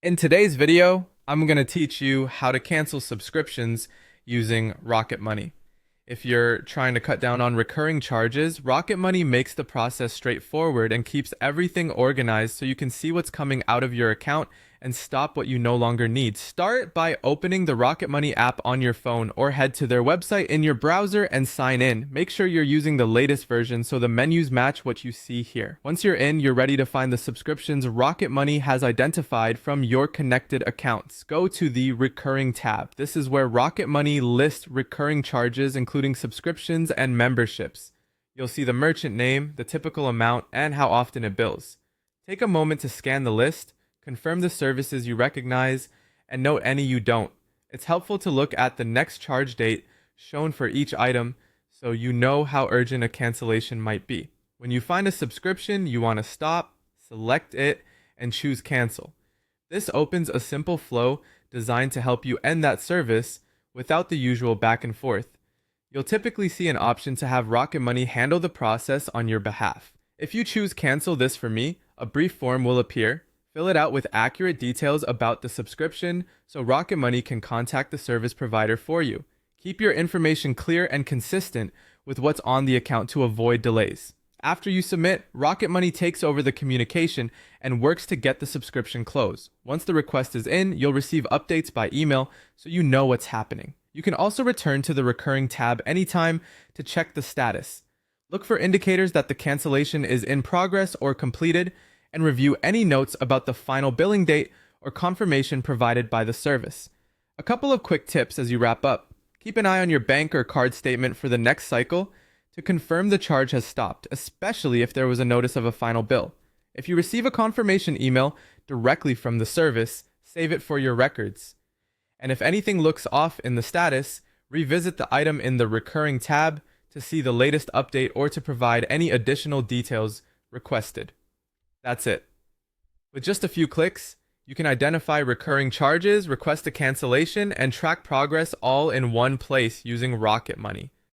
In today's video, I'm going to teach you how to cancel subscriptions using Rocketmoney. If you're trying to cut down on recurring charges, Rocketmoney makes the process straightforward and keeps everything organized so you can see what's coming out of your account and stop what you no longer need. Start by opening the Rocketmoney app on your phone or head to their website in your browser and sign in. Make sure you're using the latest version so the menus match what you see here. Once you're in, you're ready to find the subscriptions Rocketmoney has identified from your connected accounts. Go to the Recurring tab. This is where Rocketmoney lists recurring charges, including subscriptions and memberships. You'll see the merchant name, the typical amount, and how often it bills. Take a moment to scan the list, confirm the services you recognize, and note any you don't. It's helpful to look at the next charge date shown for each item so you know how urgent a cancellation might be. When you find a subscription you want to stop, select it, and choose cancel. This opens a simple flow designed to help you end that service without the usual back and forth. You'll typically see an option to have Rocketmoney handle the process on your behalf. If you choose cancel this for me, a brief form will appear. Fill it out with accurate details about the subscription so Rocketmoney can contact the service provider for you. Keep your information clear and consistent with what's on the account to avoid delays. After you submit, Rocketmoney takes over the communication and works to get the subscription closed. Once the request is in, you'll receive updates by email so you know what's happening. You can also return to the Recurring tab anytime to check the status. Look for indicators that the cancellation is in progress or completed, and review any notes about the final billing date or confirmation provided by the service. A couple of quick tips as you wrap up. Keep an eye on your bank or card statement for the next cycle to confirm the charge has stopped, especially if there was a notice of a final bill. If you receive a confirmation email directly from the service, save it for your records. And if anything looks off in the status, revisit the item in the Recurring tab to see the latest update or to provide any additional details requested. That's it. With just a few clicks, you can identify recurring charges, request a cancellation, and track progress all in one place using Rocketmoney.